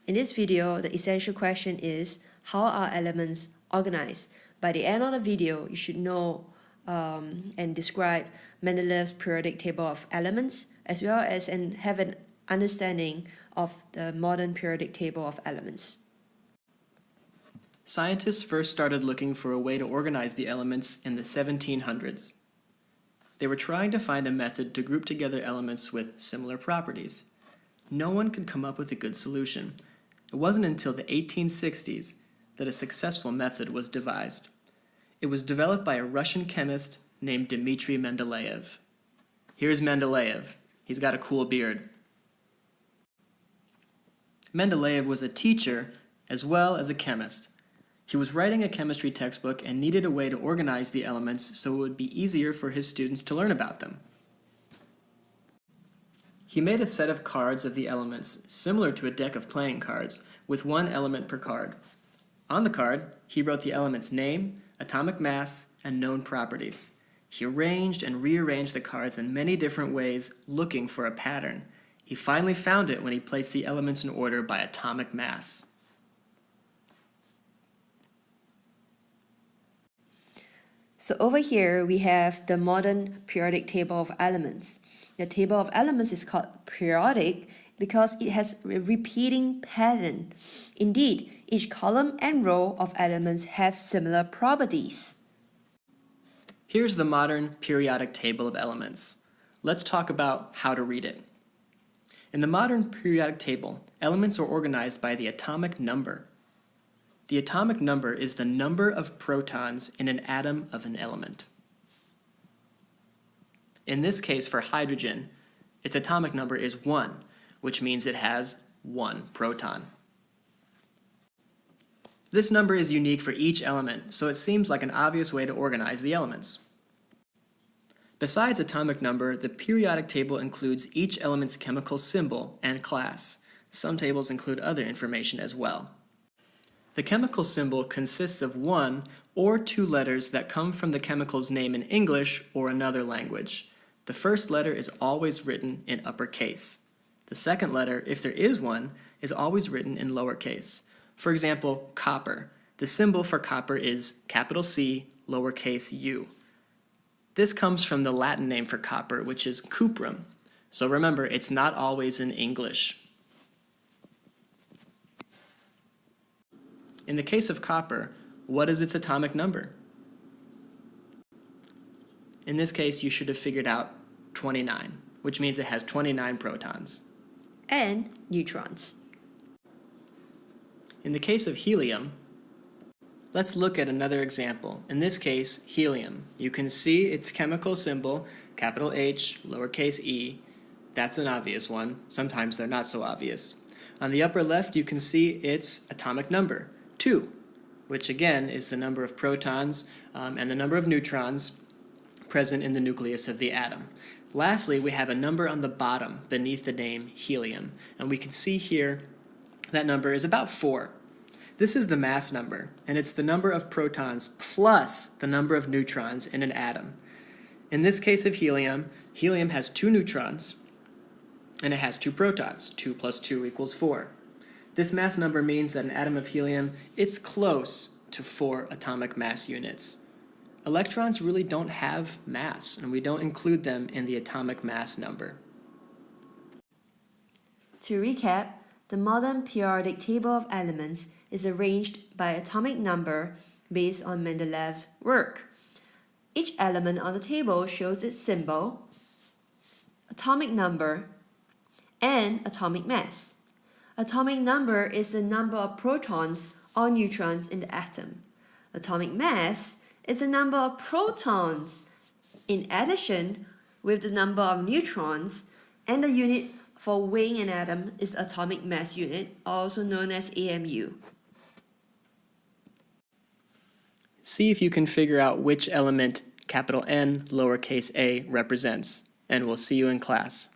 In this video, the essential question is, how are elements organized? By the end of the video, you should know and describe Mendeleev's periodic table of elements, as well as have an understanding of the modern periodic table of elements. Scientists first started looking for a way to organize the elements in the 1700s. They were trying to find a method to group together elements with similar properties. No one could come up with a good solution. It wasn't until the 1860s that a successful method was devised. It was developed by a Russian chemist named Dmitry Mendeleev. Here's Mendeleev. He's got a cool beard. Mendeleev was a teacher as well as a chemist. He was writing a chemistry textbook and needed a way to organize the elements so it would be easier for his students to learn about them. He made a set of cards of the elements similar to a deck of playing cards, with one element per card. On the card, he wrote the element's name, atomic mass, and known properties. He arranged and rearranged the cards in many different ways, looking for a pattern. He finally found it when he placed the elements in order by atomic mass. So over here, we have the modern periodic table of elements. The table of elements is called periodic because it has a repeating pattern. Indeed, each column and row of elements have similar properties. Here's the modern periodic table of elements. Let's talk about how to read it. In the modern periodic table, elements are organized by the atomic number. The atomic number is the number of protons in an atom of an element. In this case, for hydrogen, its atomic number is 1, which means it has 1 proton. This number is unique for each element, so it seems like an obvious way to organize the elements. Besides atomic number, the periodic table includes each element's chemical symbol and class. Some tables include other information as well. The chemical symbol consists of 1 or 2 letters that come from the chemical's name in English or another language. The first letter is always written in uppercase. The second letter, if there is one, is always written in lowercase. For example, copper. The symbol for copper is capital C, lowercase u. This comes from the Latin name for copper, which is cuprum. So remember, it's not always in English. In the case of copper, what is its atomic number? In this case, you should have figured out 29, which means it has 29 protons. And neutrons. In the case of helium, let's look at another example. In this case, helium. You can see its chemical symbol, capital H, lowercase e. That's an obvious one. Sometimes they're not so obvious. On the upper left, you can see its atomic number, 2, which again is the number of protons and the number of neutrons present in the nucleus of the atom. Lastly, we have a number on the bottom beneath the name helium, and we can see here that number is about 4. This is the mass number, and it's the number of protons plus the number of neutrons in an atom. In this case of helium, helium has 2 neutrons, and it has 2 protons. 2 plus 2 equals 4. This mass number means that an atom of helium, it's close to 4 atomic mass units. Electrons really don't have mass, and we don't include them in the atomic mass number. To recap, the modern periodic table of elements is arranged by atomic number based on Mendeleev's work. Each element on the table shows its symbol, atomic number, and atomic mass. Atomic number is the number of protons or neutrons in the atom. Atomic mass is the number of protons in addition with the number of neutrons, and the unit for weighing an atom is atomic mass unit, also known as AMU. See if you can figure out which element capital N, lowercase a represents, and we'll see you in class.